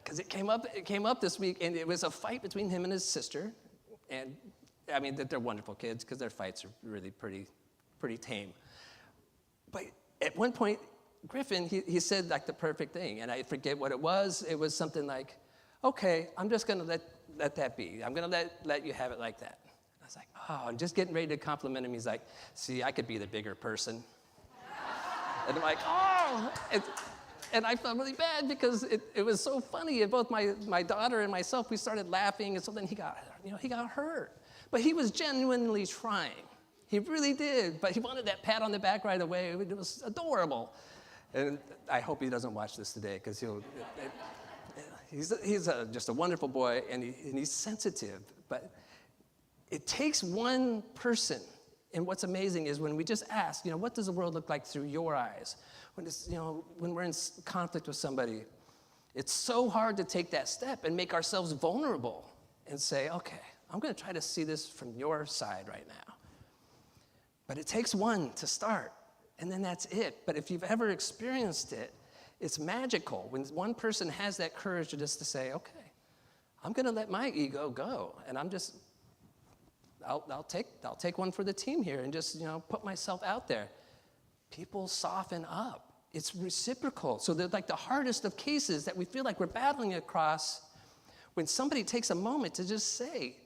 Because it came up this week, and it was a fight between him and his sister. And, they're wonderful kids because their fights are really pretty tame. But at one point, Griffin, he said the perfect thing, and I forget what it was. It was something like, okay, I'm just going to let that be. I'm going to let you have it like that. I was like, I'm just getting ready to compliment him. He's like, see, I could be the bigger person. And I'm like, And I felt really bad because it was so funny. And both my daughter and myself, we started laughing. And so then he got hurt. But he was genuinely trying. He really did. But he wanted that pat on the back right away. It was adorable. And I hope he doesn't watch this today because he's just a wonderful boy and he's sensitive. But it takes one person. And what's amazing is when we just ask, what does the world look like through your eyes? When we're in conflict with somebody, it's so hard to take that step and make ourselves vulnerable and say, okay, I'm going to try to see this from your side right now. But it takes one to start, and then that's it. But if you've ever experienced it, it's magical when one person has that courage to say, okay, I'm going to let my ego go, and I'll take one for the team here and just put myself out there. People soften up. It's reciprocal. So they're like the hardest of cases that we feel like we're battling across when somebody takes a moment to just say,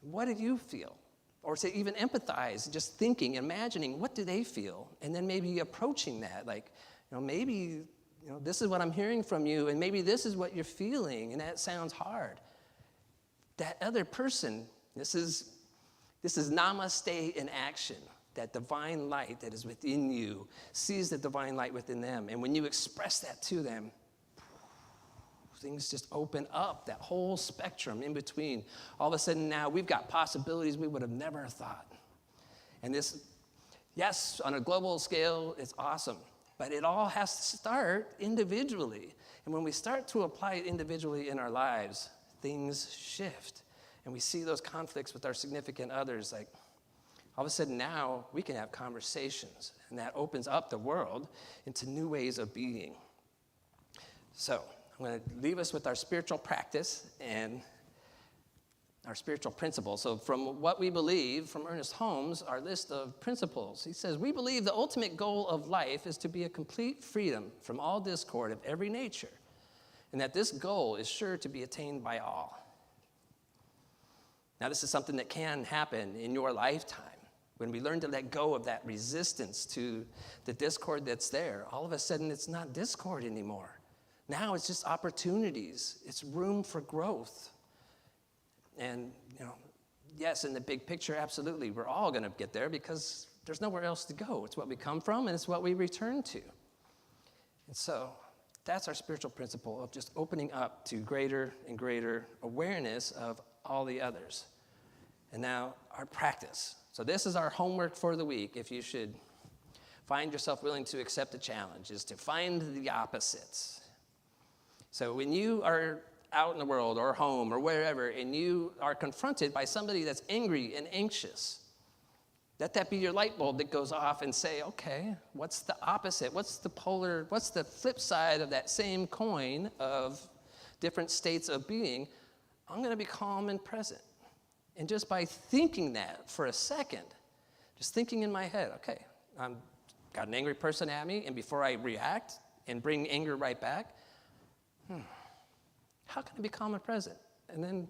what do you feel? Or to even empathize, just thinking, imagining, what do they feel? And then maybe approaching that, like, maybe, this is what I'm hearing from you, and maybe this is what you're feeling, and that sounds hard. That other person, this is namaste in action. That divine light that is within you sees the divine light within them. And when you express that to them, things just open up, that whole spectrum in between. All of a sudden now we've got possibilities we would have never thought. And this, yes, on a global scale, it's awesome. But it all has to start individually. And when we start to apply it individually in our lives, things shift. And we see those conflicts with our significant others, like, all of a sudden now we can have conversations, and that opens up the world into new ways of being. So I'm going to leave us with our spiritual practice and our spiritual principles. So from what we believe, from Ernest Holmes, our list of principles, he says, we believe the ultimate goal of life is to be a complete freedom from all discord of every nature, and that this goal is sure to be attained by all. Now, this is something that can happen in your lifetime. When we learn to let go of that resistance to the discord that's there, all of a sudden it's not discord anymore. Now it's just opportunities. It's room for growth. And, yes, in the big picture, absolutely, we're all going to get there because there's nowhere else to go. It's what we come from and it's what we return to. And so that's our spiritual principle of just opening up to greater and greater awareness of all the others. And now our practice. So this is our homework for the week. If you should find yourself willing to accept the challenge, is to find the opposites. So when you are out in the world or home or wherever, and you are confronted by somebody that's angry and anxious, let that be your light bulb that goes off and say, okay, what's the opposite? What's the flip side of that same coin of different states of being? I'm going to be calm and present. And just by thinking that for a second, just thinking in my head, okay, I've got an angry person at me, and before I react and bring anger right back, how can I be calm and present? And then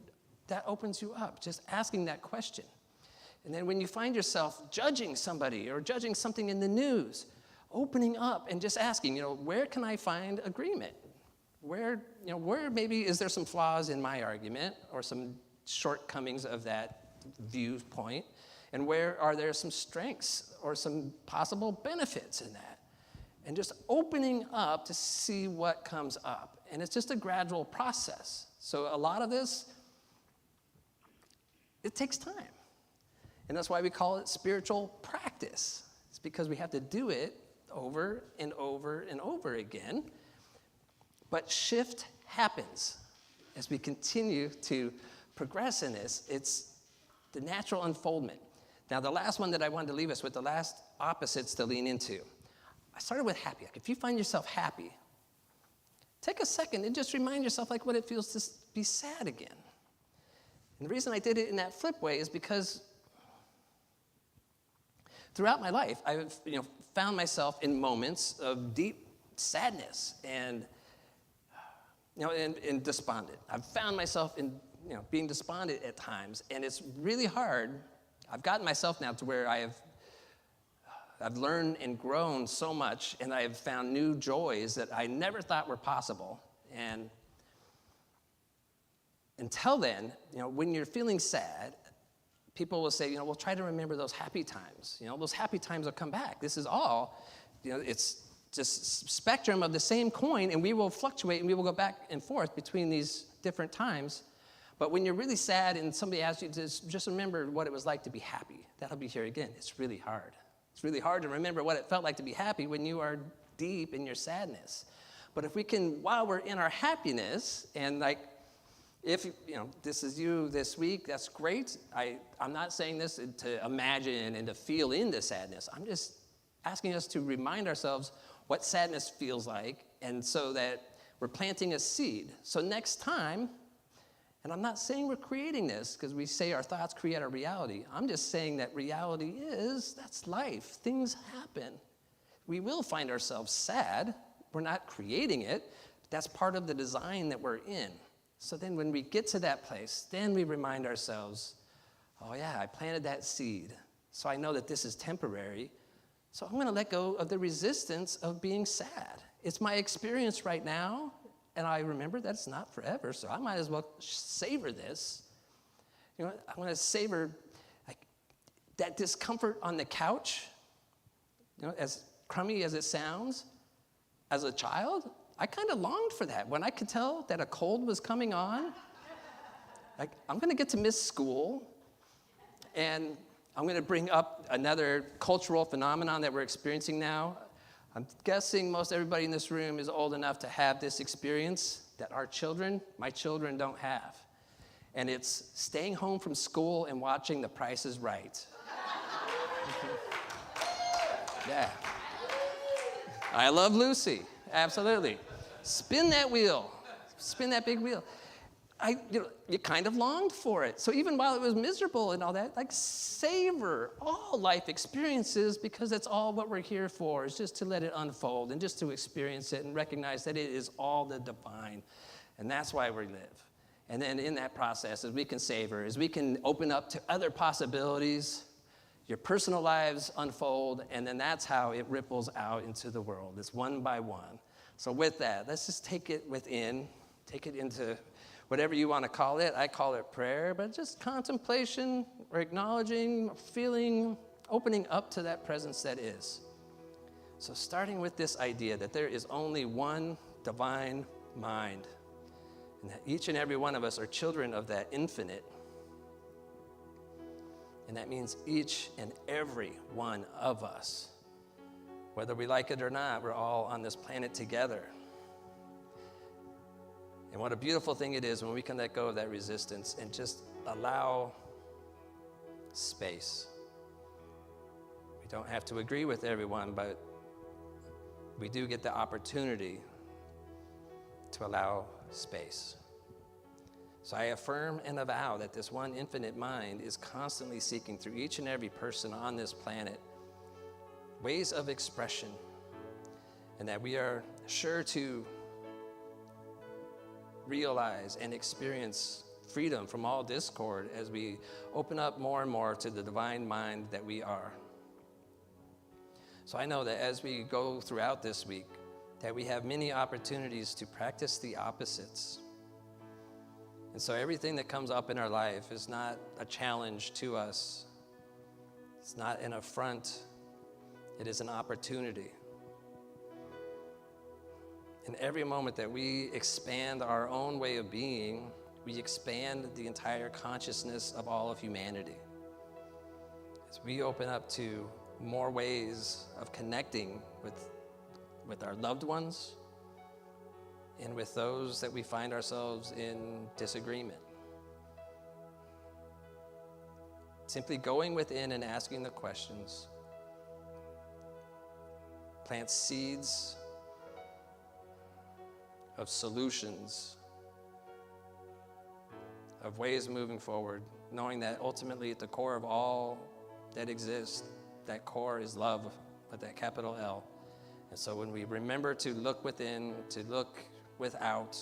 that opens you up, just asking that question. And then when you find yourself judging somebody or judging something in the news, opening up and just asking, where can I find agreement? Where maybe is there some flaws in my argument or some shortcomings of that viewpoint, and where are there some strengths or some possible benefits in that? And just opening up to see what comes up. And it's just a gradual process. So a lot of this, it takes time. And that's why we call it spiritual practice. It's because we have to do it over and over and over again. But shift happens as we continue to progress in this. It's the natural unfoldment. Now, the last one that I wanted to leave us with, the last opposites to lean into. I started with happy. Like if you find yourself happy, take a second and just remind yourself like what it feels to be sad again. And the reason I did it in that flip way is because throughout my life, I've found myself in moments of deep sadness and and despondent. I've found myself in being despondent at times, and it's really hard. I've gotten myself now to where I've learned and grown so much, and I've found new joys that I never thought were possible. And until then, when you're feeling sad, people will say, well, try to remember those happy times. Those happy times will come back. This is all, it's just spectrum of the same coin, and we will fluctuate and we will go back and forth between these different times. But when you're really sad and somebody asks you to just remember what it was like to be happy, that'll be here again. It's really hard. It's really hard to remember what it felt like to be happy when you are deep in your sadness. But if we can, while we're in our happiness, and if this is you this week, that's great. I'm not saying this to imagine and to feel into sadness. I'm just asking us to remind ourselves what sadness feels like, and so that we're planting a seed. So next time, and I'm not saying we're creating this because we say our thoughts create our reality. I'm just saying that reality that's life. Things happen. We will find ourselves sad. We're not creating it. That's part of the design that we're in. So then when we get to that place, then we remind ourselves, oh yeah, I planted that seed. So I know that this is temporary. So I'm going to let go of the resistance of being sad. It's my experience right now, and I remember that it's not forever, so I might as well savor this. I want to savor that discomfort on the couch, as crummy as it sounds. As a child, I kind of longed for that. When I could tell that a cold was coming on, I'm going to get to miss school, and I'm going to bring up another cultural phenomenon that we're experiencing now. I'm guessing most everybody in this room is old enough to have this experience that my children don't have. And it's staying home from school and watching The Price is Right. Yeah. I love Lucy, absolutely. Spin that wheel, spin that big wheel. You kind of longed for it. So even while it was miserable and all that, savor all life experiences, because that's all what we're here for, is just to let it unfold and just to experience it and recognize that it is all the divine. And that's why we live. And then in that process, as we can savor, as we can open up to other possibilities, your personal lives unfold, and then that's how it ripples out into the world. It's one by one. So with that, let's just take it within, take it into whatever you want to call it. I call it prayer, but just contemplation or acknowledging, feeling, opening up to that presence that is. So starting with this idea that there is only one divine mind, and that each and every one of us are children of that infinite. And that means each and every one of us, whether we like it or not, we're all on this planet together. And what a beautiful thing it is when we can let go of that resistance and just allow space. We don't have to agree with everyone, but we do get the opportunity to allow space. So I affirm and avow that this one infinite mind is constantly seeking through each and every person on this planet ways of expression, and that we are sure to realize and experience freedom from all discord as we open up more and more to the divine mind that we are. So I know that as we go throughout this week, that we have many opportunities to practice the opposites. And so everything that comes up in our life is not a challenge to us. It's not an affront. It is an opportunity. In every moment that we expand our own way of being, we expand the entire consciousness of all of humanity. As we open up to more ways of connecting with our loved ones and with those that we find ourselves in disagreement. Simply going within and asking the questions plants seeds of solutions, of ways moving forward, knowing that ultimately at the core of all that exists, that core is love, with that capital L. And so when we remember to look within, to look without,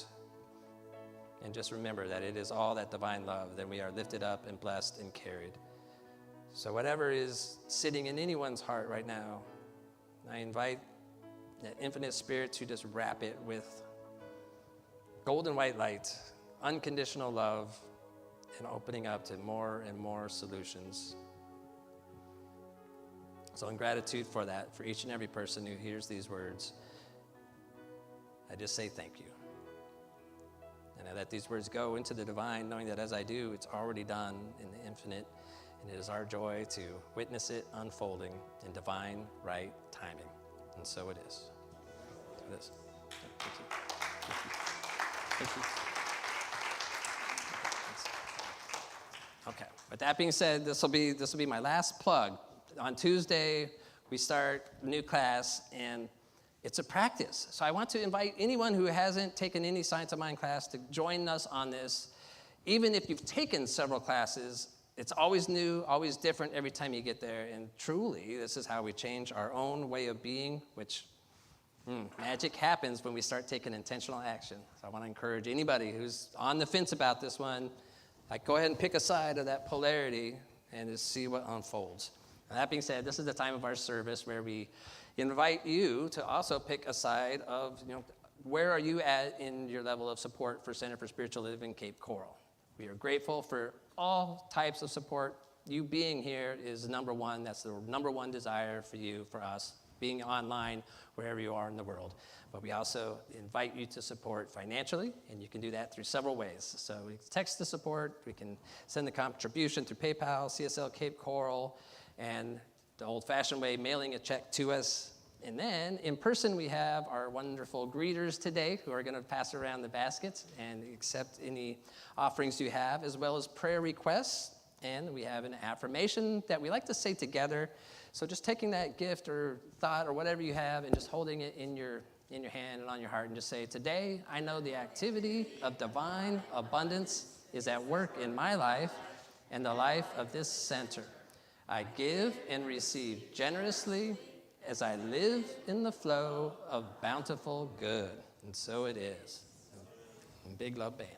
and just remember that it is all that divine love, then we are lifted up and blessed and carried. So whatever is sitting in anyone's heart right now, I invite that infinite spirit to just wrap it with golden white light, unconditional love, and opening up to more and more solutions. So in gratitude for that, for each and every person who hears these words, I just say thank you. And I let these words go into the divine, knowing that as I do, it's already done in the infinite, and it is our joy to witness it unfolding in divine right timing. And so it is. It is. Thank you. Thank you. Thank you. Okay. With that being said, this will be my last plug. On Tuesday, we start a new class, and it's a practice. So I want to invite anyone who hasn't taken any Science of Mind class to join us on this. Even if you've taken several classes, it's always new, always different every time you get there. And truly, this is how we change our own way of being, which magic happens when we start taking intentional action. So I want to encourage anybody who's on the fence about this one, like, go ahead and pick a side of that polarity and just see what unfolds. And that being said, this is the time of our service where we invite you to also pick a side of, where are you at in your level of support for Center for Spiritual Living Cape Coral? We are grateful for all types of support. You being here is number one. That's the number one desire for you, for us, being online wherever you are in the world. But we also invite you to support financially, and you can do that through several ways. So we text the support, we can send the contribution through PayPal, CSL Cape Coral, and the old-fashioned way, mailing a check to us. And then in person, we have our wonderful greeters today who are going to pass around the baskets and accept any offerings you have, as well as prayer requests. And we have an affirmation that we like to say together. So just taking that gift or thought or whatever you have and just holding it in your hand and on your heart and just say, today I know the activity of divine abundance is at work in my life and the life of this center. I give and receive generously as I live in the flow of bountiful good. And so it is. And Big Love Band.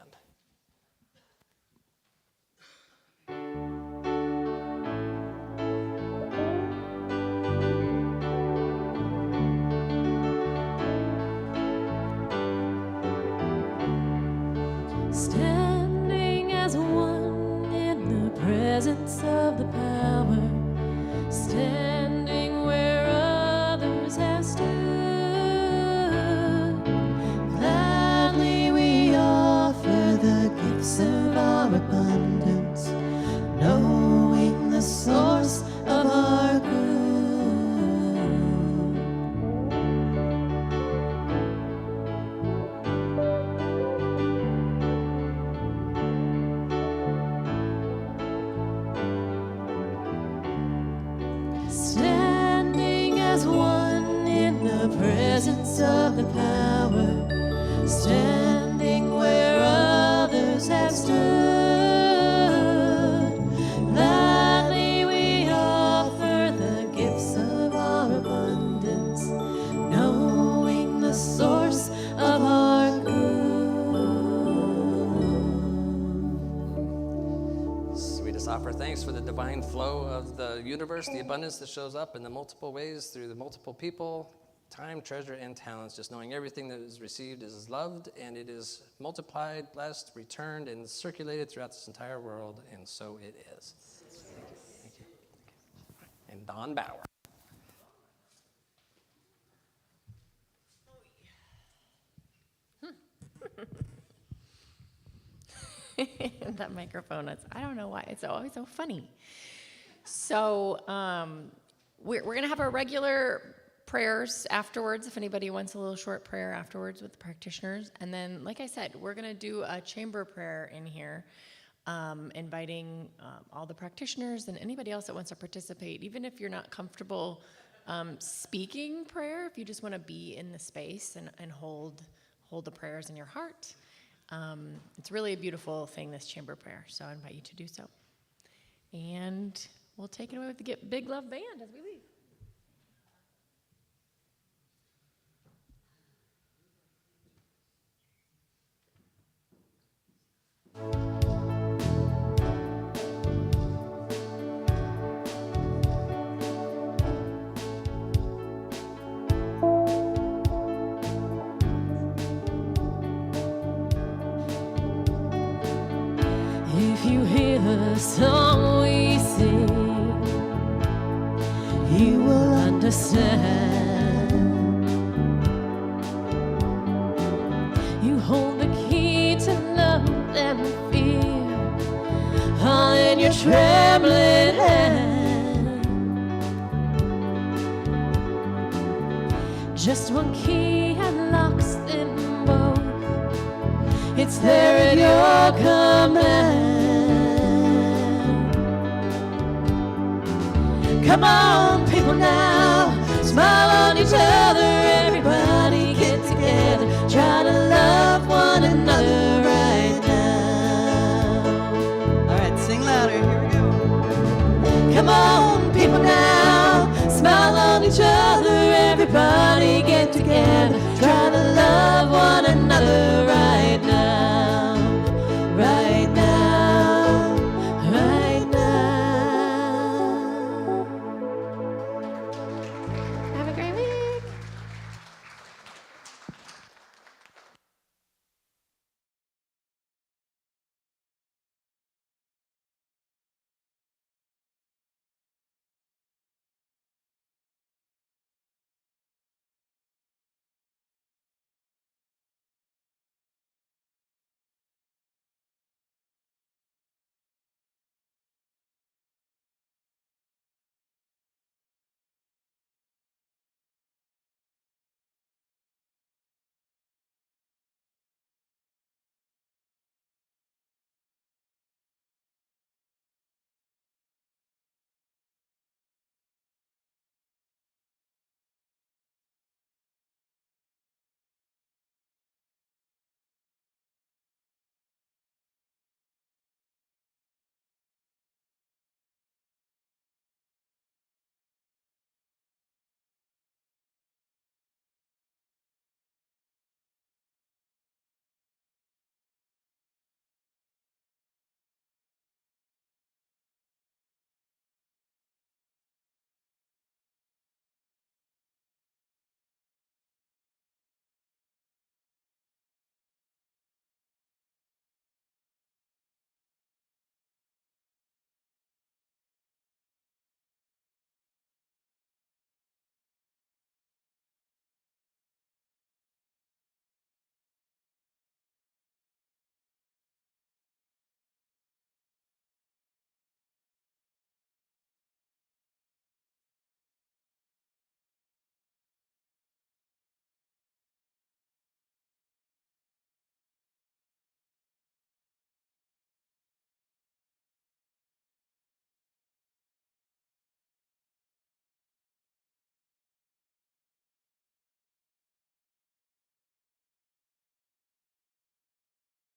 Standing as one in the presence of the power, standing where others have stood. Gladly we offer the gifts of our abundance, knowing the source of our good. Standing as one in the presence of the power, standing where others have stood. Gladly we offer the gifts of our abundance, knowing the source of our good. So we just offer thanks for the divine flow of the universe, the abundance that shows up in the multiple ways through the multiple people, time, treasure, and talents, just knowing everything that is received is loved, and it is multiplied, blessed, returned, and circulated throughout this entire world, and so it is. Thank you. Thank you. And Don Bauer. That microphone, I don't know why, it's always so funny. So we're going to have our regular prayers afterwards, if anybody wants a little short prayer afterwards with the practitioners. And then, like I said, we're going to do a chamber prayer in here, inviting all the practitioners and anybody else that wants to participate, even if you're not comfortable speaking prayer, if you just want to be in the space and hold the prayers in your heart. It's really a beautiful thing, this chamber prayer, so I invite you to do so. And we'll take it away with the Big Love Band as we leave. the song we sing, you will understand. You hold the key to love and fear, all in your trembling hand. Just one key unlocks them both. It's there at your command. Come on, people now, smile on each other